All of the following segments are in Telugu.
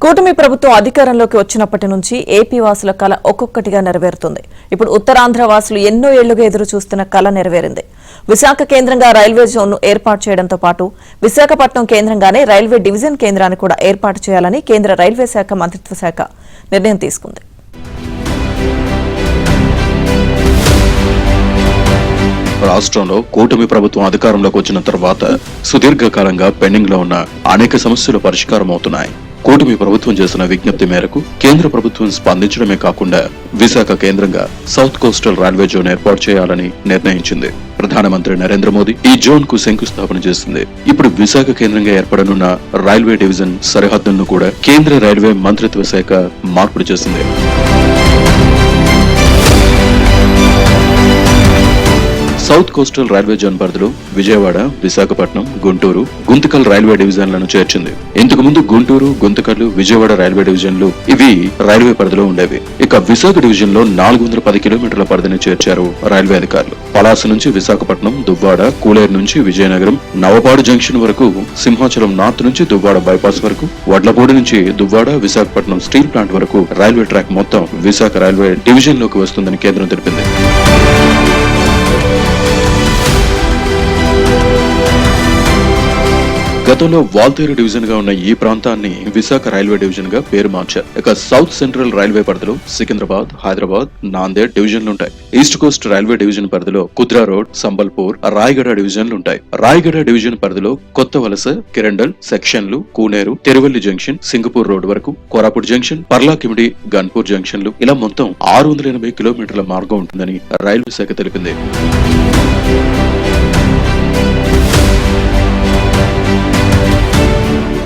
కూటమి ప్రభుత్వం అధికారంలోకి వచ్చినప్పటి నుంచి ఏపీ వాసుల కల ఒక్కొక్కటిగా నెరవేరుతుంది. ఇప్పుడు ఉత్తరాంధ్ర వాసులు ఎన్నో ఏళ్లుగా ఎదురు చూస్తున్న కల నెరవేరింది. విశాఖ కేంద్రంగా రైల్వే జోన్ను ఏర్పాటు చేయడంతో పాటు విశాఖపట్నం కేంద్రంగానే రైల్వే డివిజన్ కేంద్రాన్ని కూడా ఏర్పాటు చేయాలని కేంద్ర రైల్వే శాఖ మంత్రిత్వ శాఖ నిర్ణయం తీసుకుంది. రాష్ట్రంలో కూటమి ప్రభుత్వం అధికారంలోకి వచ్చిన తర్వాత సుదీర్ఘకాలంగా పెండింగ్ లో ఉన్న అనేక సమస్యలు పరిష్కారం అవుతున్నాయి. కూటమి ప్రభుత్వం చేసిన విజ్ఞప్తి మేరకు కేంద్ర ప్రభుత్వం స్పందించడమే కాకుండా విశాఖ కేంద్రంగా సౌత్ కోస్టల్ రైల్వే జోన్ ఏర్పాటు చేయాలని నిర్ణయించింది. ప్రధానమంత్రి నరేంద్ర మోదీ ఈ జోన్ కు శంకుస్థాపన చేసింది. ఇప్పుడు విశాఖ కేంద్రంగా ఏర్పడనున్న రైల్వే డివిజన్ సరిహద్దులను కూడా కేంద్ర రైల్వే మంత్రిత్వ శాఖ మార్పులు చేసింది. సౌత్ కోస్టల్ రైల్వే జోన్ పరిధిలో విజయవాడ, విశాఖపట్నం, గుంటూరు, గుంతకల్ రైల్వే డివిజన్లను చేర్చింది. ఇంతకు ముందు గుంటూరు, గుంతకల్, విజయవాడ రైల్వే డివిజన్లు ఇవి రైల్వే పరిధిలో ఉండేవి. ఇక విశాఖ డివిజన్ లో 410 కిలోమీటర్ల పరిధిని చేర్చారు రైల్వే అధికారులు. పలాస నుంచి విశాఖపట్నం, దువ్వాడ, కూలేరు నుంచి విజయనగరం, నవపాడు జంక్షన్ వరకు, సింహాచలం నార్త్ నుంచి దువ్వాడ బైపాస్ వరకు, వడ్లపూడి నుంచి దువ్వాడ, విశాఖపట్నం స్టీల్ ప్లాంట్ వరకు రైల్వే ట్రాక్ మొత్తం విశాఖ రైల్వే డివిజన్ లోకి వస్తుందని కేంద్రం తెలిపింది. గతంలో వాల్తేరు డివిజన్ గా ఉన్న ఈ ప్రాంతాన్ని విశాఖ రైల్వే డివిజన్ గా పేరు మార్చారు. ఇక సౌత్ సెంట్రల్ రైల్వే పరిధిలో సికింద్రాబాద్, హైదరాబాద్, నాందేడ్ డివిజన్లుంటాయి. ఈస్ట్ కోస్ట్ రైల్వే డివిజన్ పరిధిలో కుద్రా రోడ్, సంబల్పూర్, రాయగడ డివిజన్లుంటాయి. రాయగడ డివిజన్ పరిధిలో కొత్త వలస, కిరండల్ సెక్షన్లు, కూనేరు, తెరువల్లి జంక్షన్, సింగపూర్ రోడ్ వరకు, కోరాపుట్ జంక్షన్, పర్లాకిమిడి, గన్పూర్ జంక్షన్లు ఇలా మొత్తం 680 కిలోమీటర్ల మార్గం ఉంటుందని రైల్వే శాఖ తెలిపింది.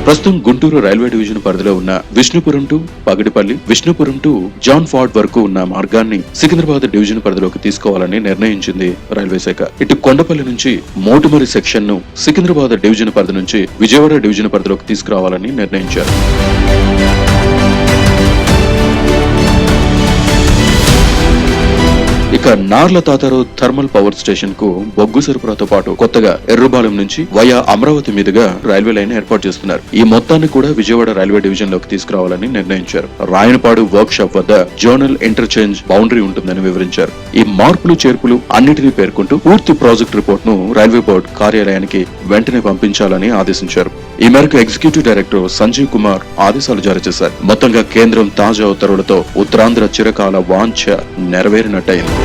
ప్రస్తుతం గుంటూరు రైల్వే డివిజన్ పరిధిలో ఉన్న Vishnupuram to Pagidipalli, Vishnupuram to Janpahad వరకు ఉన్న మార్గాన్ని సికింద్రాబాద్ డివిజన్ పరిధిలోకి తీసుకోవాలని నిర్ణయించింది రైల్వే శాఖ. ఇటు కొండపల్లి నుంచి మోటుమరి సెక్షన్ ను సికింద్రాబాద్ డివిజన్ పరిధి నుంచి విజయవాడ డివిజన్ పరిధిలోకి తీసుకురావాలని నిర్ణయించారు. ఇక నార్ల తాతారు థర్మల్ పవర్ స్టేషన్ కు బొగ్గు సరఫరాతో పాటు కొత్తగా ఎర్రబాలెం నుంచి వయా అమరావతి మీదుగా రైల్వే లైన్ ఏర్పాటు చేస్తున్నారు. ఈ మొత్తాన్ని కూడా విజయవాడ రైల్వే డివిజన్ లోకి తీసుకురావాలని నిర్ణయించారు. రాయనపాడు వర్క్ షాప్ వద్ద జోనల్ ఇంటర్చేంజ్ బౌండరీ ఉంటుందని వివరించారు. ఈ మార్పులు చేర్పులు అన్నిటినీ పేర్కొంటూ పూర్తి ప్రాజెక్ట్ రిపోర్ట్ ను రైల్వే బోర్డు కార్యాలయానికి వెంటనే పంపించాలని ఆదేశించారు. ఈ మేరకు ఎగ్జిక్యూటివ్ డైరెక్టర్ సంజీవ్ కుమార్ ఆదేశాలు జారీ చేశారు. మొత్తంగా కేంద్రం తాజా ఉత్తర్వులతో ఉత్తరాంధ్ర చిరకాల వాంఛ నెరవేరినట్టయింది.